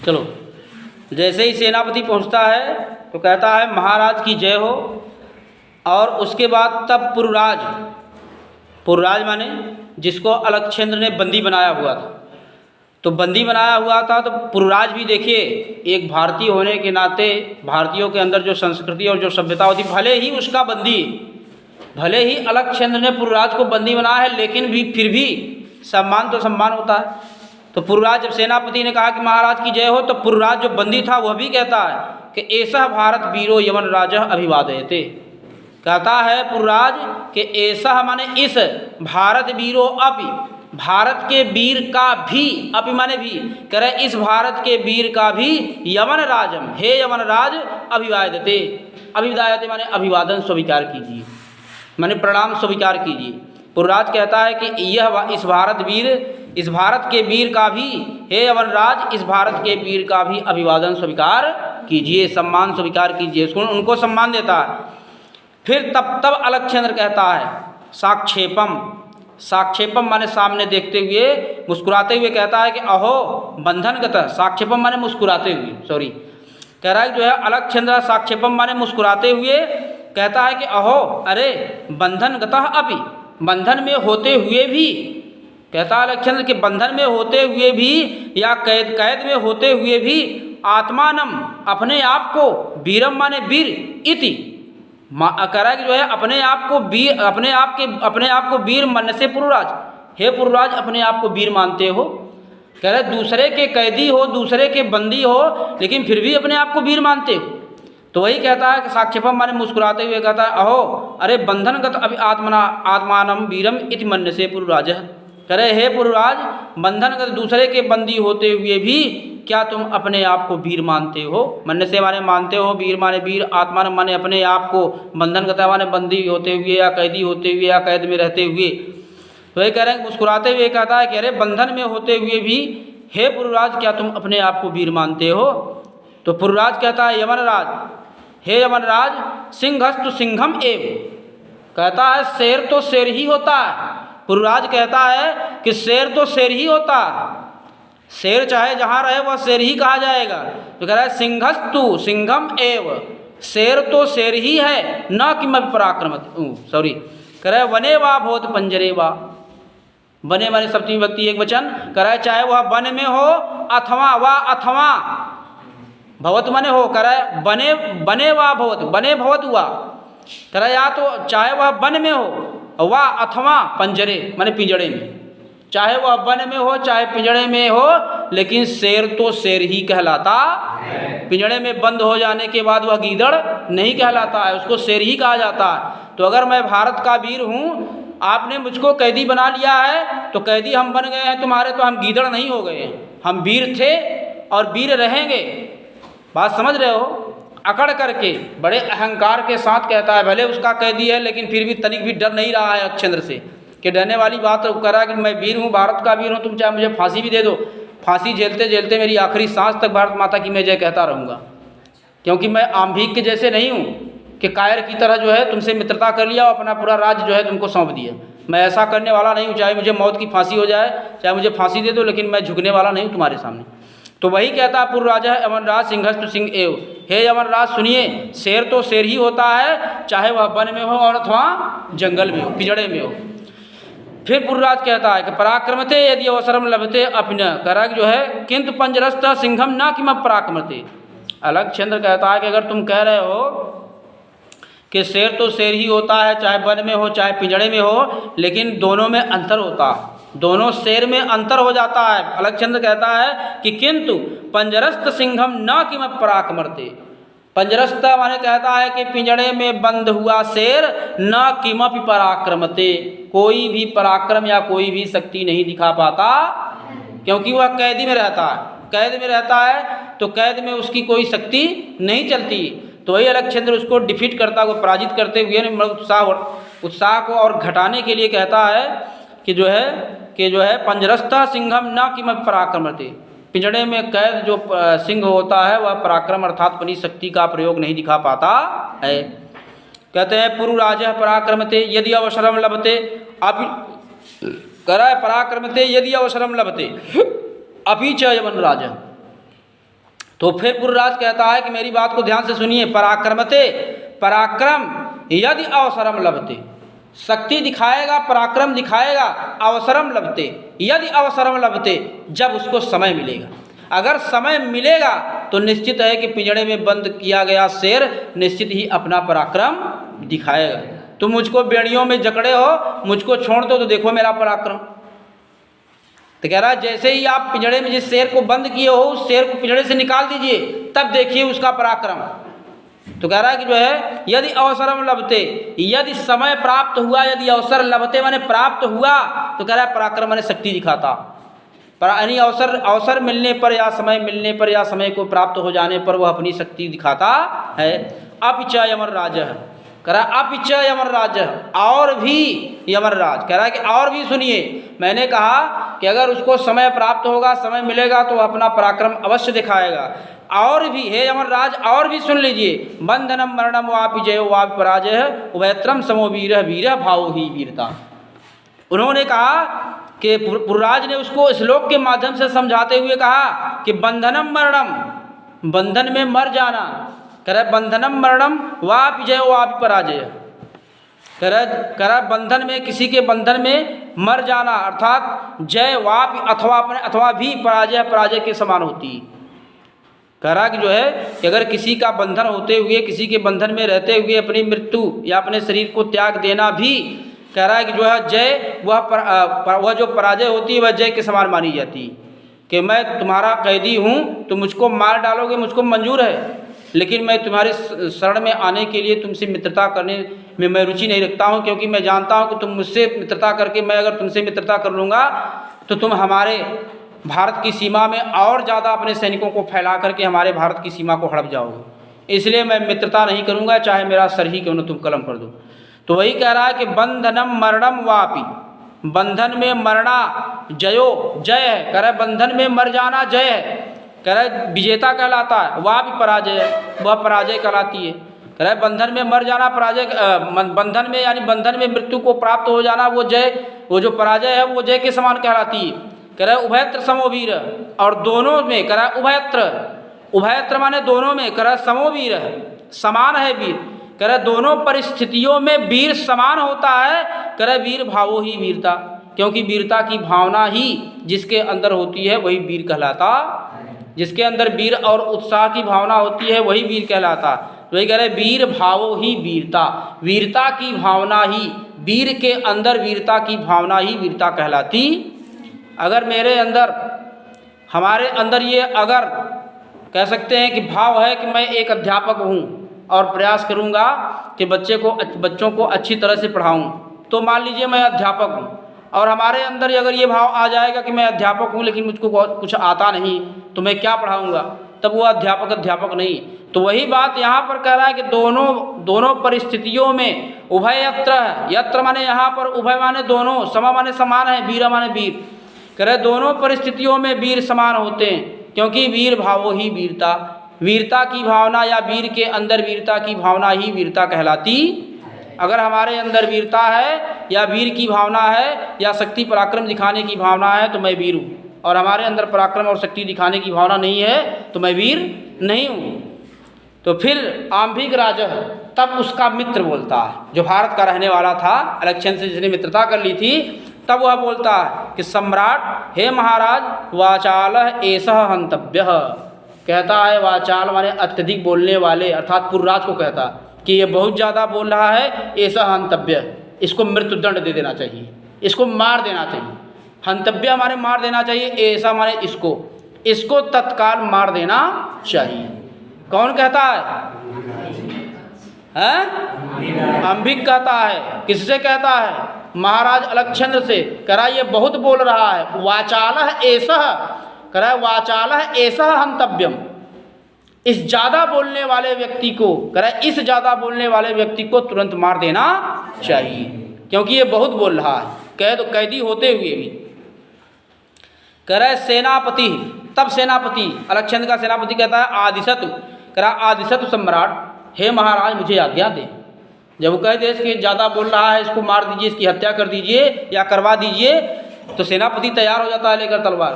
चलो, जैसे ही सेनापति पहुंचता है तो कहता है महाराज की जय हो। और उसके बाद तब पुरराज माने जिसको अलक्षेंद्र ने बंदी बनाया हुआ था, तो बंदी बनाया हुआ था तो पुरराज भी देखिए एक भारतीय होने के नाते भारतीयों के अंदर जो संस्कृति और जो सभ्यता होती, भले ही अलक्षेंद्र ने पुरराज को बंदी बनाया है, लेकिन भी फिर भी सम्मान तो सम्मान होता है। तो पुरराज जब सेनापति ने कहा कि महाराज की जय हो, तो पुरराज जो बंदी था वह भी कहता है कि ऐसा भारत वीरो यमन राजा अभिवादयते। कहता है पुरराज कि ऐसा माने इस भारत वीरो अपि, भारत के वीर का भी, अपि माने भी, कह रहे इस भारत के वीर का भी यमन राजम, हे यमन राज अभिवादयते। अभिवादयते माने अभिवादन स्वीकार कीजिए, माने प्रणाम स्वीकार कीजिए। पुरराज कहता है कि यह इस भारत के वीर का भी, हे यमनराज इस भारत के वीर का भी अभिवादन स्वीकार कीजिए, सम्मान स्वीकार कीजिए, उनको सम्मान देता है। फिर तब अलक्षेंद्र कहता है साक्षेपम माने सामने देखते हुए मुस्कुराते हुए कहता है कि अहो बंधनगतः, साक्षेपम माने मुस्कुराते हुए, सॉरी कह रहा है जो है अलक्षेंद्र साक्षेपम माने मुस्कुराते हुए कहता है कि अहो अरे बंधनगतः अपि, बंधन में होते हुए भी, कहता है अलक्षेंद्र के बंधन में होते हुए भी या कैद में होते हुए भी आत्मानम अपने आप को, वीरम माने वीर इति, कह रहा है कि जो है अपने आप को वीर मन से पुरराज, हे पुरराज अपने आप को वीर मानते हो। कह रहे दूसरे के कैदी हो, दूसरे के बंदी हो, लेकिन फिर भी अपने आप को वीर मानते हो। तो वही कहता है कि साक्षेपम माने मुस्कुराते हुए कहता है अहो अरे बंधनगत अभी आत्मानम वीरम इति मन्य से पुरराज। कह रहे हे पुरराज बंधनगत दूसरे के बंदी होते हुए भी क्या तुम अपने आप को वीर मानते हो। मन्य से माने मानते हो, वीर माने वीर, आत्मान माने अपने आप को, बंधनगत माने बंदी होते हुए या कैदी होते हुए या कैद में रहते हुए। तो ये कह रहे हैं मुस्कुराते हुए कहता है कि अरे बंधन में होते हुए भी हे पुरराज क्या तुम अपने आप को वीर मानते हो। तो पुरराज कहता है यमनराज, हे यमनराज सिंहस्तु सिंघम एव, कहता है शेर तो शेर ही होता है। पुरराज कहता है कि शेर तो शेर ही होता है, शेर चाहे जहाँ रहे वह शेर ही कहा जाएगा। तो कह रहा है सिंहस्तु सिंघम एव, शेर तो शेर ही है, न कि मैं पराक्रमत, सॉरी कह रहा है वने वा भवत पंजरे वा, बने माने सप्तमी विभक्ति एक वचन, कह रहा है चाहे वह वन में हो अथवा भवत माने हो, कह रहा है बने वा भवत, बने भवत हुआ, कह रहा है या तो चाहे वह वन में हो वा अथवा पंजरे माने पिंजड़े में, चाहे वह वन में हो चाहे पिंजड़े में हो, लेकिन शेर तो शेर ही कहलाता है। पिंजड़े में बंद हो जाने के बाद वह गीदड़ नहीं कहलाता है, उसको शेर ही कहा जाता है। तो अगर मैं भारत का वीर हूँ, आपने मुझको कैदी बना लिया है, तो कैदी हम बन गए हैं तुम्हारे, तो हम गीदड़ नहीं हो गए, हम वीर थे और वीर रहेंगे। बात समझ रहे हो। अकड़ करके बड़े अहंकार के साथ कहता है, भले उसका कैदी है लेकिन फिर भी तनिक भी डर नहीं रहा है अलक्षेंद्र से, कि डरने वाली बात तो करा कि मैं वीर हूँ, भारत का वीर हूँ, तुम चाहे मुझे फांसी भी दे दो, फांसी झेलते झेलते मेरी आखिरी सांस तक भारत माता की मैं जय कहता रहूँगा, क्योंकि मैं आम्भीक के जैसे नहीं हूँ कि कायर की तरह जो है तुमसे मित्रता कर लिया और अपना पूरा राज्य जो है तुमको सौंप दिया। मैं ऐसा करने वाला नहीं हूँ, चाहे मुझे मौत की फांसी हो जाए, चाहे मुझे फांसी दे दो, लेकिन मैं झुकने वाला नहीं हूँ तुम्हारे सामने। तो वही कहता है पुरराजा यमनराज सिंहस्तु सिंह एव, हे यमनराज सुनिए शेर तो शेर ही होता है, चाहे वह वन में हो और अथवा जंगल में हो, पिंजड़े में हो। फिर पुरराज कहता है कि पराक्रमते यदि अवसरम लभते अपने, करा जो है किंतु पंजरस्त सिंघम न किम पराक्रमते। अलक्षेंद्र कहता है कि अगर तुम कह रहे हो कि शेर तो शेर ही होता है, चाहे वन में हो चाहे पिंजड़े में हो, लेकिन दोनों में अंतर होता है, दोनों शेर में अंतर हो जाता है। अलक्षेंद्र कहता है कि किंतु पंजरस्त सिंघम न किम पराक्रमते, पंजरस्त माने कहता है कि पिंजड़े में बंद हुआ शेर न किमपि पराक्रमते, कोई भी पराक्रम या कोई भी शक्ति नहीं दिखा पाता, क्योंकि वह कैदी में रहता है, कैद में रहता है तो कैद में उसकी कोई शक्ति नहीं चलती। तो वही अलक्षेंद्र उसको डिफीट करता, वो पराजित करते हुए उत्साह को और घटाने के लिए कहता है कि जो है पंजरस्ता सिंघम न किमपि पराक्रमते, पिंजड़े में कैद जो सिंह होता है वह पराक्रम अर्थात अपनी शक्ति का प्रयोग नहीं दिखा पाता है। कहते हैं पुरुराजः पराक्रमते यदि अवसरम लभते, अपि कह रहा है पराक्रमते यदि अवसरम लभते अपि च यमनराजः, तो फिर पुरराज कहता है कि मेरी बात को ध्यान से सुनिए। पराक्रमते, पराक्रम यदि अवसरम लभते, शक्ति दिखाएगा, पराक्रम दिखाएगा, अवसरम लभते, यदि अवसरम लभते, जब उसको समय मिलेगा। अगर समय मिलेगा तो निश्चित है कि पिंजड़े में बंद किया गया शेर निश्चित ही अपना पराक्रम दिखाएगा। तुम मुझको बेड़ियों में जकड़े हो, मुझको छोड़ दो तो देखो मेरा पराक्रम। तो कह रहा है जैसे ही आप पिंजड़े में जिस शेर को बंद किए हो उस शेर को पिंजड़े से निकाल दीजिए, तब देखिए उसका पराक्रम। तो कह रहा है कि जो है यदि अवसरम लभते, यदि समय प्राप्त हुआ, यदि अवसर लभते माने प्राप्त हुआ, तो कह रहा है पराक्रम माने शक्ति दिखाता। पर यानी अवसर मिलने पर या समय मिलने पर या समय को प्राप्त हो जाने पर वह अपनी शक्ति दिखाता है। अपिच यमराज, कह रहा है अपिच यमराज, और भी यमराज, कह रहा है कि और भी सुनिए। मैंने कहा कि अगर उसको समय प्राप्त होगा, समय मिलेगा तो अपना पराक्रम अवश्य दिखाएगा। और भी हे यमराज, और भी सुन लीजिए। बंधनम मरणम वापि जयो वापि पराजय उभयत्रम समो वीर वीर भावो ही वीरता। उन्होंने कहा कि पुरराज ने उसको श्लोक के माध्यम से समझाते हुए कहा कि बंधनम मरणम, बंधन में मर जाना, कह रहा बंधनम मरणम वापि जयो वापि पराजय, कह रहा बंधन में, किसी के बंधन में मर जाना अर्थात जय वापि अथवा अपने अथवा भी पराजय पराजय के समान होती है। कह रहा कि जो है कि अगर किसी का बंधन होते हुए, किसी के बंधन में रहते हुए अपनी मृत्यु या अपने शरीर को त्याग देना भी, कह रहा है कि जो है जय वह जो पराजय होती है वह जय के समान मानी जाती है। कि मैं तुम्हारा कैदी हूँ, तो मुझको मार डालोगे, मुझको मंजूर है, लेकिन मैं तुम्हारे शरण में आने के लिए तुमसे मित्रता करने में मैं रुचि नहीं रखता हूँ, क्योंकि मैं जानता हूँ कि तुम मुझसे मित्रता करके, मैं अगर तुमसे मित्रता कर लूँगा तो तुम हमारे भारत की सीमा में और ज़्यादा अपने सैनिकों को फैला करके हमारे भारत की सीमा को हड़प जाओगे, इसलिए मैं मित्रता नहीं करूँगा, चाहे मेरा सर ही क्यों न तुम कलम कर दो। तो वही कह रहा है कि बंधनम मरणम वापि, बंधन में मरना जयो जय है, कह रहा है बंधन में मर जाना जय है, कह रहा है विजेता कहलाता है, वापि पराजय वह पराजय कहलाती है। कह रहा है बंधन में मर जाना पराजय, बंधन में यानी बंधन में मृत्यु को प्राप्त हो जाना वो जय, वो जो पराजय है वो जय के समान कहलाती है। कह रहा है उभयत्र समो वीर, और दोनों में, कह रहा है उभयत्र, उभयत्र माने दोनों में, कह रहा है समो वीर समान है वीर, कह रहा है दोनों परिस्थितियों में वीर समान होता है। कह रहा है वीर भावो ही वीरता, क्योंकि वीरता की भावना ही जिसके अंदर होती है वही वीर कहलाता, जिसके अंदर वीर और उत्साह की भावना होती है वही वीर कहलाता। वही कह रहे वीर भावो ही वीरता, वीरता की भावना ही, वीर के अंदर वीरता की भावना ही वीरता कहलाती। अगर मेरे अंदर, हमारे अंदर ये अगर कह सकते हैं कि भाव है कि मैं एक अध्यापक हूँ और प्रयास करूँगा कि बच्चों को अच्छी तरह से पढ़ाऊँ, तो मान लीजिए मैं अध्यापक हूँ और हमारे अंदर अगर ये भाव आ जाएगा कि मैं अध्यापक हूँ लेकिन मुझको कुछ आता नहीं तो मैं क्या पढ़ाऊँगा, तब वो अध्यापक नहीं। तो वही बात यहाँ पर कह रहा है कि दोनों परिस्थितियों में उभय यत्र है, यत्र माने यहाँ पर उभय माने दोनों, समा माने समान है, वीर माने वीर, कह रहे दोनों परिस्थितियों में वीर समान होते हैं, क्योंकि वीर भावो ही वीरता, वीरता की भावना या वीर के अंदर वीरता की भावना ही वीरता कहलाती। अगर हमारे अंदर वीरता है या वीर की भावना है या शक्ति पराक्रम दिखाने की भावना है तो मैं वीर हूँ, और हमारे अंदर पराक्रम और शक्ति दिखाने की भावना नहीं है तो मैं वीर नहीं हूँ। तो फिर आंभिक राजा तब उसका मित्र बोलता है, जो भारत का रहने वाला था, अलक्षण से जिसने मित्रता कर ली थी, तब वह बोलता है कि सम्राट हे महाराज वाचाल एषः हंतव्य, कहता है वाचाल माने अत्यधिक बोलने वाले, अर्थात पुरराज को कहता कि ये बहुत ज़्यादा बोल रहा है, एषः हंतव्य, इसको मृत्युदंड दे देना चाहिए, इसको मार देना चाहिए। हंतव्य माने मार देना चाहिए, ऐसा माने इसको तत्काल मार देना चाहिए। कौन कहता है? अंबिक कहता है। किससे कहता है? महाराज अलक्षेंद्र से। कह रहा ये बहुत बोल रहा है, वाचालः एषः, कह रहा है वाचालः एषः हंतव्यम, इस ज़्यादा बोलने वाले व्यक्ति को, कह रहा है इस ज़्यादा बोलने वाले व्यक्ति को तुरंत मार देना चाहिए, क्योंकि ये बहुत बोल रहा है, कैदी होते हुए भी। कह रहा है सेनापति, तब सेनापति अलक्षेंद्र का सेनापति कहता है आदिशतु, कह रहा आदिशतु सम्राट, हे महाराज मुझे आज्ञा दे। जब वो कह दे कि ज़्यादा बोल रहा है, इसको मार दीजिए, इसकी हत्या कर दीजिए या करवा दीजिए, तो सेनापति तैयार हो जाता है लेकर तलवार।